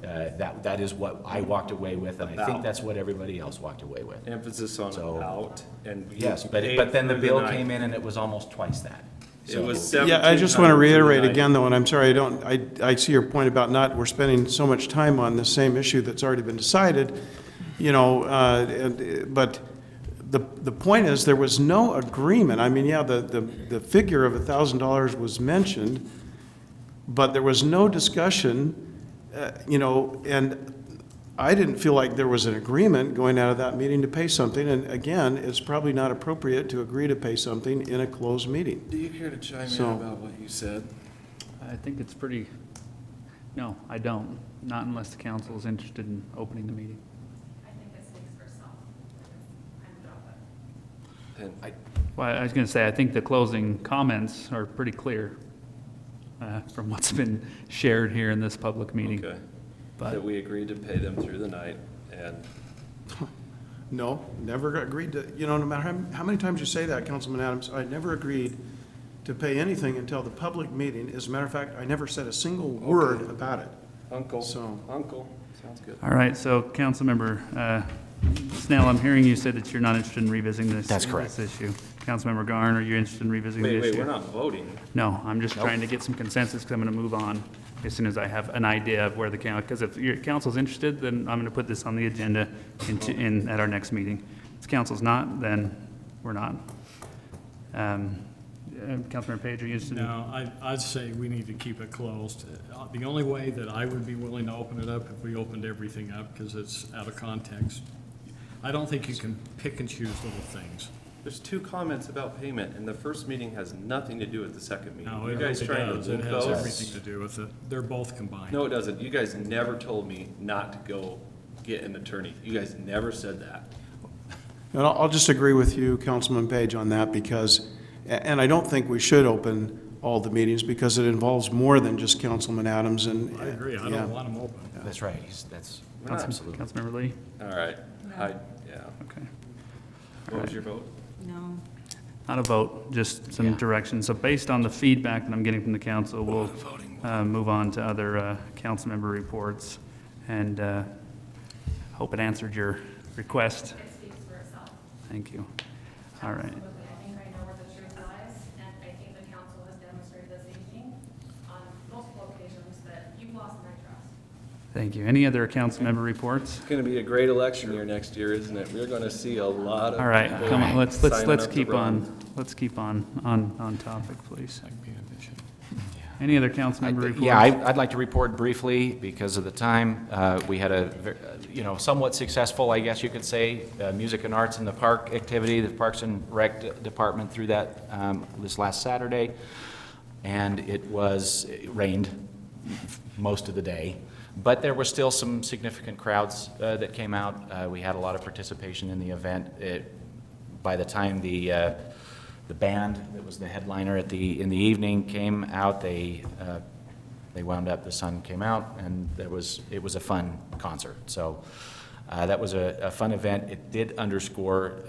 Speaker 3: that is what I walked away with, and I think
Speaker 4: About.
Speaker 3: that's what everybody else walked away with.
Speaker 4: Emphasis on
Speaker 3: So-
Speaker 4: about, and.
Speaker 3: Yes,
Speaker 4: you
Speaker 3: but
Speaker 4: paid
Speaker 3: then the
Speaker 4: through
Speaker 3: bill
Speaker 4: night.
Speaker 3: came in and it was almost twice that.
Speaker 4: It was
Speaker 2: Yeah, I just want to
Speaker 4: $1,700
Speaker 2: reiterate
Speaker 4: through the
Speaker 2: again,
Speaker 4: night.
Speaker 2: though, and I'm sorry, I see your point about we're spending so much time on the same issue that's already been decided, but the point is, there was no agreement. I mean, yeah, the figure of $1,000 was mentioned, but there was no discussion, and I didn't feel like there was an agreement going out of that meeting to pay something, and again, it's probably not appropriate to agree to pay something in a closed meeting.
Speaker 4: Do you care to chime in
Speaker 2: So-
Speaker 4: about what you said?
Speaker 1: I think it's pretty, no, I don't. Not unless the council is interested in opening the meeting.
Speaker 4: And
Speaker 1: Well, I was going to say, I think the closing comments are pretty clear from what's been shared here in this public meeting.
Speaker 4: Okay.
Speaker 1: But
Speaker 4: That we agreed to pay them through the night, and
Speaker 2: No, never agreed to, no matter how many times you say that, Councilman Adams, I never agreed to pay anything until the public meeting. As a matter of fact, I never said a single word about it.
Speaker 4: Uncle,
Speaker 2: So-
Speaker 4: sounds good.
Speaker 1: all right, so Councilmember Snell, I'm hearing you said that you're not interested in revisiting this.
Speaker 3: That's correct.
Speaker 1: This issue. Councilmember Garn, are you interested in revisiting the
Speaker 4: Wait,
Speaker 1: issue?
Speaker 4: we're not voting.
Speaker 1: No, I'm just
Speaker 3: Nope.
Speaker 1: trying to get some consensus because I'm going to move on as soon as I have an idea of where the council, because if your council's interested, then I'm going to put this on the agenda at our next meeting. If the council's not, then we're not. Councilmember Page, are you interested in?
Speaker 8: No, I'd say we need to keep it closed. The only way that I would be willing to open it up if we opened everything up, because it's out of context. I don't think you can pick and choose little things.
Speaker 4: There's two comments about payment, and the first meeting has nothing to do with the second meeting.
Speaker 8: No,
Speaker 4: You
Speaker 8: it
Speaker 4: guys
Speaker 8: really
Speaker 4: trying to
Speaker 8: does.
Speaker 4: link
Speaker 8: It has
Speaker 4: those?
Speaker 8: everything to do with it. They're both combined.
Speaker 4: No, it doesn't. You guys never told me not to go get an attorney. You guys never said that.
Speaker 2: And I'll just agree with you, Councilman Page, on that, because, and I don't think we should open all the meetings, because it involves more than just Councilman Adams and.
Speaker 8: I agree. I
Speaker 2: yeah.
Speaker 8: don't want them open.
Speaker 3: That's right,
Speaker 4: We're not-
Speaker 3: absolutely.
Speaker 1: Councilmember Lee?
Speaker 4: All right. Yeah.
Speaker 1: Okay.
Speaker 4: What was your vote?
Speaker 5: No.
Speaker 1: Not a vote, just some direction. So based on the feedback that I'm getting from the council, we'll move on to other council member reports. And hope it answered your request.
Speaker 9: It speaks for itself.
Speaker 1: Thank you. All right.
Speaker 9: Absolutely. I think I know where the truth lies, and I think the council has demonstrated this evening on multiple occasions that you've lost my trust.
Speaker 1: Thank you. Any other council member reports?
Speaker 4: It's going to be a great election year next year, isn't it? We're going to see a lot of.
Speaker 1: All right,
Speaker 4: people
Speaker 1: come on, let's
Speaker 4: signing up to
Speaker 1: keep
Speaker 4: run.
Speaker 1: on topic, please.
Speaker 8: Like being a bishop.
Speaker 1: Any other council member reports?
Speaker 3: Yeah, I'd like to report briefly because of the time. We had a, somewhat successful, I guess you could say, music and arts in the park activity. The Parks and Rec Department threw that this last Saturday, and it rained most of the day. But there were still some significant crowds that came out. We had a lot of participation in the event. By the time the band that was the headliner in the evening came out, they wound up, the sun came out, and it was a fun concert. So that was a fun event. It did underscore,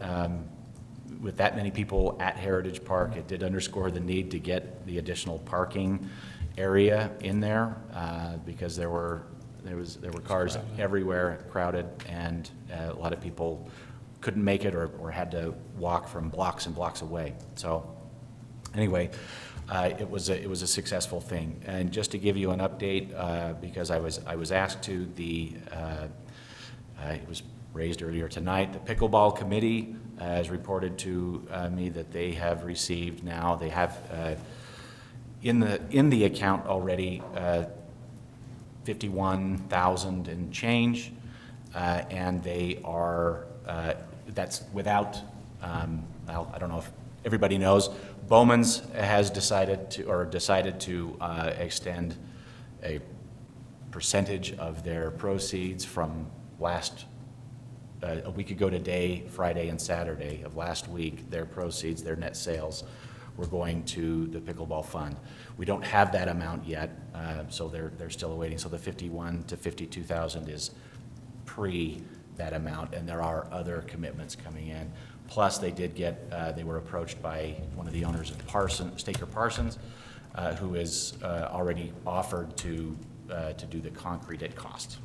Speaker 3: with that many people at Heritage Park, it did underscore the need to get the additional parking area in there because there were there were cars everywhere, crowded, and a lot of people couldn't make it or had to walk from blocks and blocks away. So anyway, it was a successful thing. And just to give you an update, because I was asked to, it was raised earlier tonight, the pickleball committee has reported to me that they have received now, they have in the account already 51,000 and change, and they are, that's without, well, I don't know if everybody knows, Bowman's has decided to extend a percentage of their proceeds from a week ago today, Friday and Saturday of last week, their proceeds, their net sales, were going to the pickleball fund. We don't have that amount yet, so they're still awaiting. So the 51 to 52,000 is pre that amount, and there are other commitments coming in. Plus, they did get, they were approached by one of the owners of Staker Parsons, who is already offered to do the concrete at cost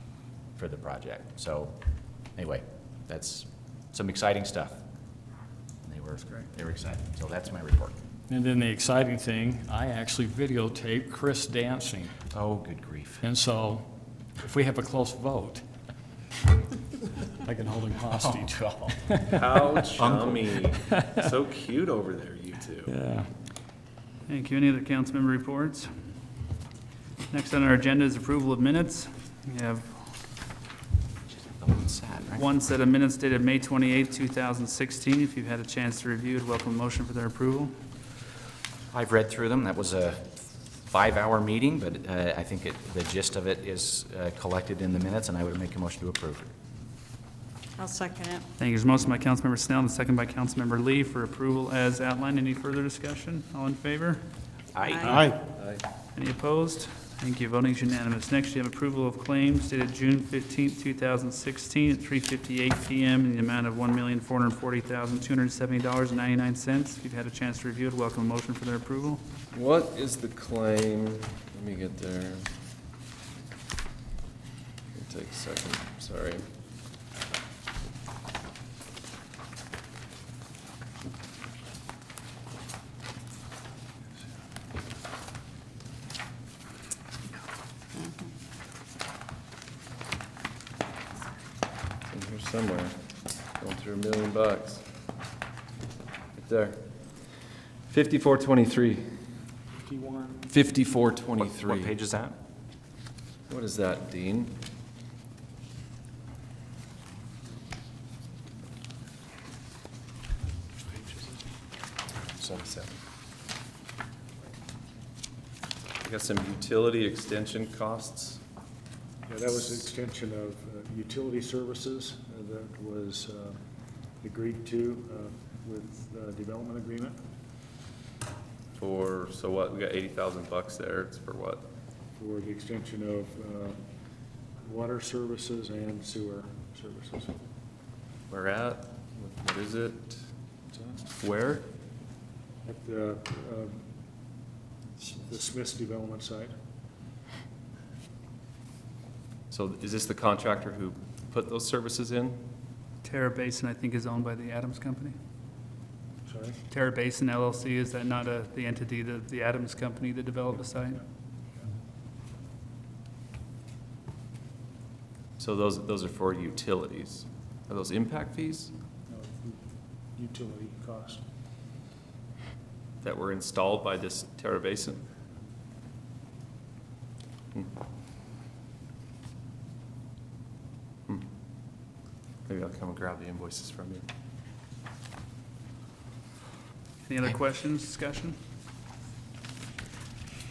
Speaker 3: for the project. So anyway, that's some exciting stuff. They were excited. So that's my report.
Speaker 8: And then the exciting thing, I actually videotaped Chris dancing.
Speaker 3: Oh, good grief.
Speaker 8: And so if we have a close vote, I can hold him hostage.
Speaker 3: Oh,
Speaker 4: How chummy. So cute over there, you two.
Speaker 8: Yeah.
Speaker 1: Thank you. Any other council member reports? Next on our agenda is approval of minutes. We have
Speaker 3: sad, right?
Speaker 1: one set of minutes dated May 28, 2016. If you've had a chance to review it, welcome a motion for their approval.
Speaker 3: I've read through them. That was a 5-hour meeting, but I think the gist of it is collected in the minutes, and I would make a motion to approve.
Speaker 5: I'll second it.
Speaker 1: Thank you. There's a motion by Councilmember Snell and a second by Councilmember Lee for approval as outlined. Any further discussion? All in favor?
Speaker 2: Aye.
Speaker 1: Any opposed? Thank you. Voting is unanimous. Next, you have approval of claims dated June 15, 2016 at 3:58 p.m. in the amount of $1,440,270.99. If you've had a chance to review it, welcome a motion for their approval.
Speaker 4: What is the claim? Let me get there. It'll take a second, sorry. It's in here somewhere, going through $1 million. Right there. 5423. 5423.
Speaker 3: What page is that?
Speaker 4: What is that, Dean? I got some utility extension costs.
Speaker 7: Yeah, that was an extension of utility services that was agreed to with the development agreement.
Speaker 4: For, so what, we got 80,000 bucks there, it's for what?
Speaker 7: For the extension of water services and sewer services.
Speaker 4: Where at? What is it? Where?
Speaker 7: At the Smith's development site.
Speaker 4: So is this the contractor who put those services in?
Speaker 1: Terra Basin, I think, is owned by the Adams Company.
Speaker 7: Sorry?
Speaker 1: Terra Basin LLC, is that not the entity, the Adams Company that developed the site?
Speaker 4: So those are for utilities. Are those impact fees
Speaker 7: No, utility cost.
Speaker 4: that were installed by this Terra Basin? Maybe I'll come and grab the invoices from you.
Speaker 1: Any other questions, discussion?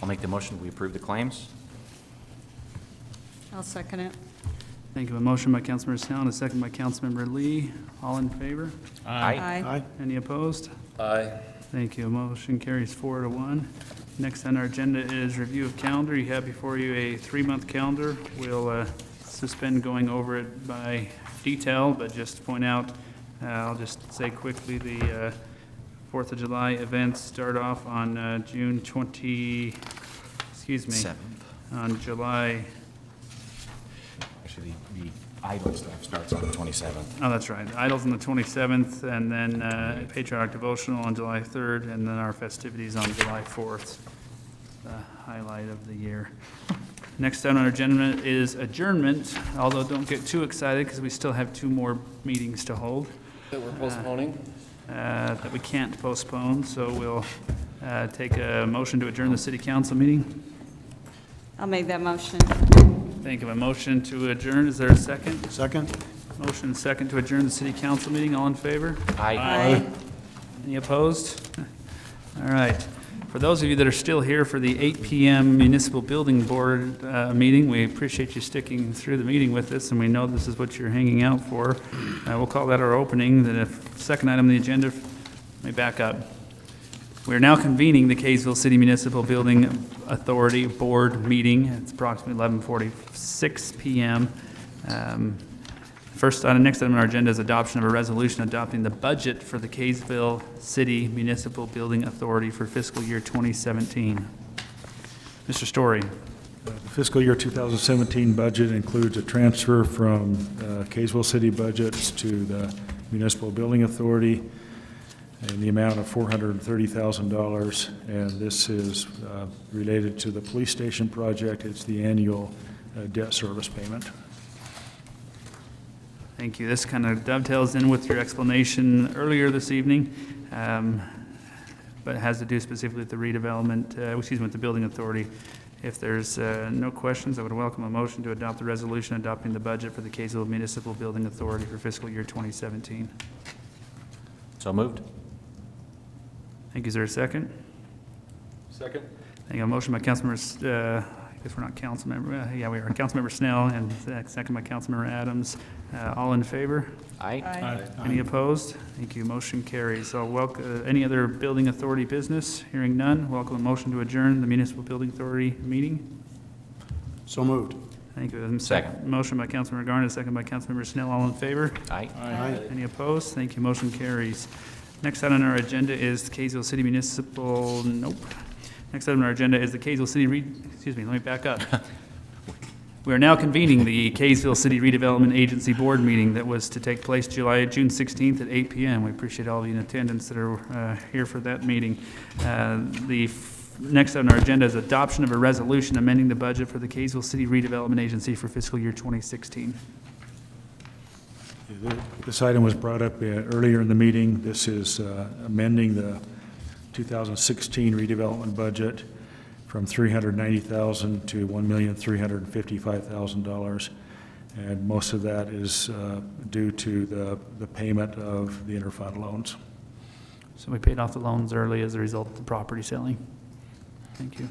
Speaker 3: I'll make the motion. We approve the claims.
Speaker 5: I'll second it.
Speaker 1: Thank you. A motion by Councilmember Snell and a second by Councilmember Lee. All in favor?
Speaker 2: Aye.
Speaker 1: Any opposed?
Speaker 4: Aye.
Speaker 1: Thank you. Motion carries 4-1. Next on our agenda is review of calendar. You have before you a 3-month calendar. We'll suspend going over it by detail, but just to point out, I'll just say quickly, the 4th of July events start off on June 20, excuse me,
Speaker 3: 7th.
Speaker 1: on July
Speaker 3: Actually, the idle stuff starts on the 27th.
Speaker 1: Oh, that's right. Idles on the 27th, and then Patriotic Devotional on July 3rd, and then our festivities on July 4th, the highlight of the year. Next on our agenda is adjournment, although don't get too excited because we still have 2 more meetings to hold
Speaker 4: That we're postponing?
Speaker 1: that we can't postpone, so we'll take a motion to adjourn the city council meeting.
Speaker 5: I'll make that motion.
Speaker 1: Think of a motion to adjourn. Is there a second?
Speaker 2: Second?
Speaker 1: Motion second to adjourn the city council meeting. All in favor?
Speaker 5: Aye.
Speaker 1: Any opposed? All right. For those of you that are still here for the 8 PM Municipal Building Board meeting, we appreciate you sticking through the meeting with us, and we know this is what you're hanging out for. We'll call that our opening. The second item on the agenda, let me back up. We are now convening the Kaysville City Municipal Building Authority Board meeting. It's approximately 11:46 PM. Next item on our agenda is adoption of a resolution adopting the budget for the Kaysville City Municipal Building Authority for fiscal year 2017. Mr. Story.
Speaker 7: The fiscal year 2017 budget includes a transfer from Kaysville City budgets to the Municipal Building Authority in the amount of $430,000, and this is related to the police station project. It's the annual debt service payment.
Speaker 1: Thank you. This kind of dovetails in with your explanation earlier this evening, but it has to do specifically with the redevelopment, with the building authority. If there's no questions, I would welcome a motion to adopt the resolution adopting the budget for the Kaysville Municipal Building Authority for fiscal year 2017.
Speaker 3: So moved?
Speaker 1: Thank you. Is there a second?
Speaker 4: Second?
Speaker 1: Thank you. A motion by Councilmember, I guess we're not council member, yeah, we are. Councilmember Snell, and second by Councilmember Adams. All in favor?
Speaker 3: Aye.
Speaker 1: Any opposed? Thank you. Motion carries. So welcome, any other building authority business? Hearing none, welcome a motion to adjourn the Municipal Building Authority meeting.
Speaker 2: So moved.
Speaker 1: Thank you.
Speaker 3: Second.
Speaker 1: Motion by Councilmember Garnet, second by Councilmember Snell. All in favor?
Speaker 3: Aye.
Speaker 2: Aye.
Speaker 1: Any opposed? Thank you. Motion carries. Next item on our agenda is the Kaysville City Municipal, Next item on our agenda is the Kaysville City, let me back up. We are now convening the Kaysville City Redevelopment Agency Board meeting that was to take place June 16th at 8 PM. We appreciate all of you in attendance that are here for that meeting. Next on our agenda is adoption of a resolution amending the budget for the Kaysville City Redevelopment Agency for fiscal year 2016.
Speaker 7: This item was brought up earlier in the meeting. This is amending the 2016 redevelopment budget from $390,000 to $1,355,000, and most of that is due to the payment of the interfund loans.
Speaker 1: So we paid off the loans early as a result of the property selling. Thank you.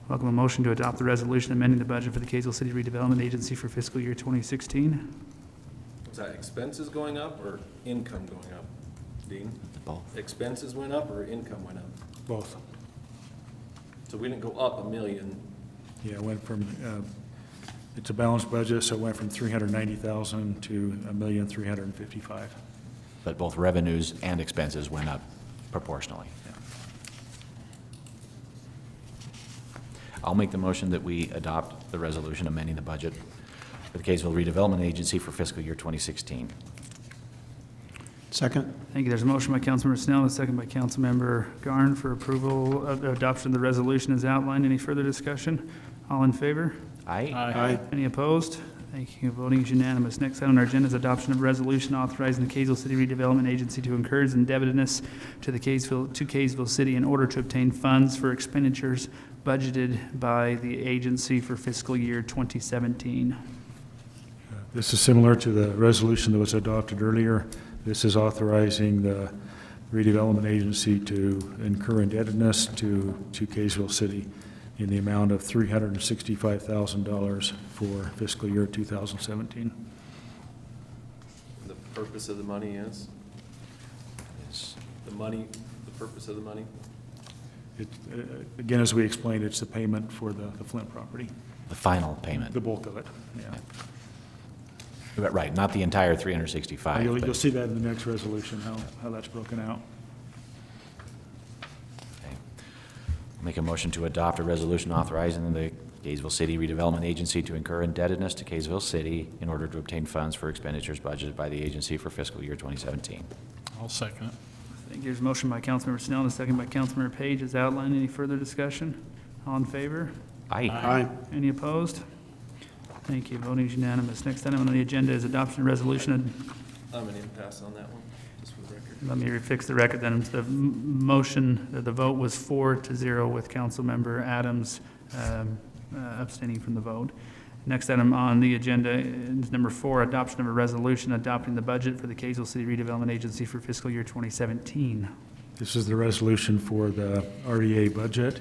Speaker 1: Welcome a motion to adopt the resolution amending the budget for the Kaysville City Redevelopment Agency for fiscal year 2016.
Speaker 4: Was that expenses going up or income going up, Dean?
Speaker 3: Both.
Speaker 4: Expenses went up or income went up?
Speaker 7: Both.
Speaker 4: So we didn't go up $1 million.
Speaker 7: Yeah, it went from, it's a balanced budget, so it went from $390,000 to $1,355,000.
Speaker 3: But both revenues and expenses went up proportionally. I'll make the motion that we adopt the resolution amending the budget for the Kaysville Redevelopment Agency for fiscal year 2016.
Speaker 2: Second?
Speaker 1: Thank you. There's a motion by Councilmember Snell, and a second by Councilmember Garn for approval of adoption of the resolution as outlined. Any further discussion? All in favor?
Speaker 3: Aye.
Speaker 2: Aye.
Speaker 1: Any opposed? Thank you. Voting is unanimous. Next item on our agenda is adoption of resolution authorizing the Kaysville City Redevelopment Agency to encourage indebtedness to Kaysville City in order to obtain funds for expenditures budgeted by the agency for fiscal year 2017.
Speaker 7: This is similar to the resolution that was adopted earlier. This is authorizing the redevelopment agency to incur indebtedness to Kaysville City in the amount of $365,000 for fiscal year 2017.
Speaker 4: The purpose of the money is? The purpose of the money?
Speaker 7: Again, as we explained, it's the payment for the Flint property,
Speaker 3: The final payment.
Speaker 7: the bulk of it, yeah.
Speaker 3: Right, not the entire 365.
Speaker 7: You'll
Speaker 3: but-
Speaker 7: see that in the next resolution, how that's broken out.
Speaker 3: Okay. Make a motion to adopt a resolution authorizing the Kaysville City Redevelopment Agency to incur indebtedness to Kaysville City in order to obtain funds for expenditures budgeted by the agency for fiscal year 2017.
Speaker 8: I'll second it.
Speaker 1: Thank you. There's a motion by Councilmember Snell and a second by Councilmember Page as outlined. Any further discussion? All in favor?
Speaker 3: Aye.
Speaker 2: Aye.
Speaker 1: Any opposed? Thank you. Voting is unanimous. Next item on the agenda is adoption of resolution.
Speaker 4: I'm going to pass on that one, just for the record.
Speaker 1: Let me fix the record then. The motion, the vote was 4-0 with Councilmember Adams abstaining from the vote. Next item on the agenda is number 4, adoption of a resolution adopting the budget for the Kaysville City Redevelopment Agency for fiscal year 2017.
Speaker 7: This is the resolution for the REA budget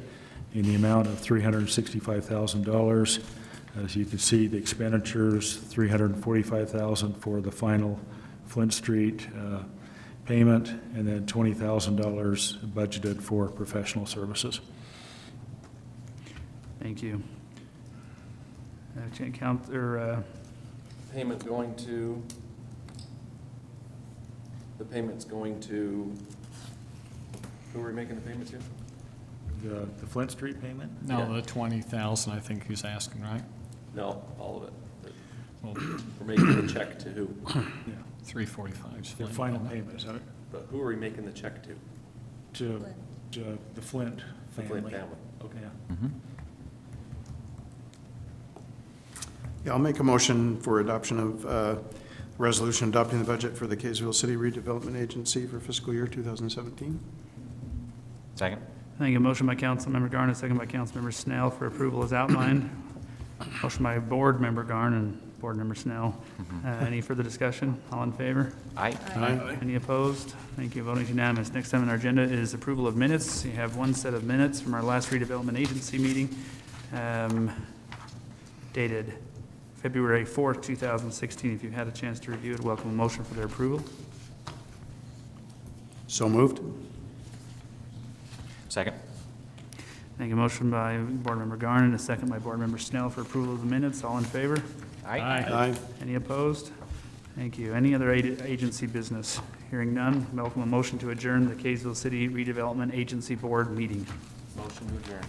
Speaker 7: in the amount of $365,000. As you can see, the expenditures, $345,000 for the final Flint Street payment, and then $20,000 budgeted for professional services.
Speaker 1: Thank you.
Speaker 4: Payment going to, the payment's going to, who are we making the payment to?
Speaker 7: The Flint Street payment?
Speaker 8: No,
Speaker 4: Yeah.
Speaker 8: the 20,000, I think he's asking, right?
Speaker 4: No, all of it.
Speaker 8: Well,
Speaker 4: We're making the check to who?
Speaker 7: Yeah,
Speaker 8: 345 is
Speaker 7: the
Speaker 8: Flint,
Speaker 7: final
Speaker 8: isn't it?
Speaker 7: payment, is that it?
Speaker 4: But who are we making the check to?
Speaker 7: To the Flint
Speaker 4: The
Speaker 7: family.
Speaker 4: Flint family. Okay.
Speaker 7: Yeah.
Speaker 2: Yeah, I'll make a motion for adoption of resolution adopting the budget for the Kaysville City Redevelopment Agency for fiscal year 2017.
Speaker 3: Second?
Speaker 1: Thank you. Motion by Councilmember Garn, a second by Councilmember Snell for approval as outlined. Motion by Board Member Garn and Board Member Snell. Any further discussion? All in favor?
Speaker 3: Aye.
Speaker 2: Aye.
Speaker 1: Any opposed? Thank you. Voting is unanimous. Next item on our agenda is approval of minutes. You have one set of minutes from our last redevelopment agency meeting dated February 4th, 2016. If you've had a chance to review it, welcome a motion for their approval.
Speaker 2: So moved.
Speaker 3: Second?
Speaker 1: Thank you. Motion by Board Member Garn and a second by Board Member Snell for approval of the minutes. All in favor?
Speaker 2: Aye.
Speaker 1: Any opposed? Thank you. Any other agency business? Hearing none, welcome a motion to adjourn the Kaysville City Redevelopment Agency Board meeting.
Speaker 4: Motion to adjourn.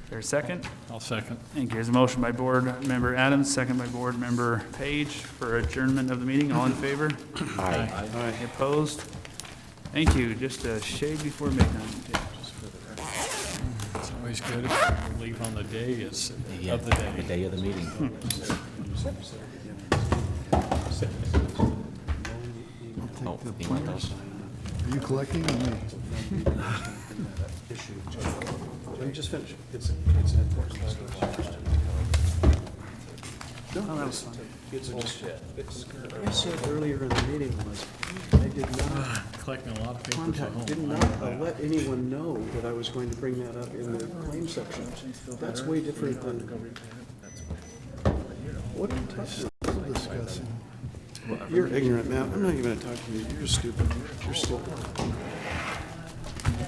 Speaker 1: There's a second?
Speaker 8: I'll second.
Speaker 1: Thank you. There's a motion by Board Member Adams, second by Board Member Page for adjournment of the meeting. All in favor?
Speaker 3: Aye.
Speaker 1: Any opposed? Thank you. Just a shade before midnight.
Speaker 8: It's always good if you leave on the day is of the day.
Speaker 3: The day of the meeting. Oh, you want those?
Speaker 10: Are you collecting or me?
Speaker 2: Let me just finish. It's No, that was fine. It's bullshit. What I said earlier in the meeting was, I did not
Speaker 8: Collecting a lot of papers at home.
Speaker 2: did not let anyone know that I was going to bring that up in the claim section. That's way different than. What are you talking about?
Speaker 10: Discussing.
Speaker 2: You're ignorant, man. I'm not even gonna talk to you. You're stupid. You're stupid.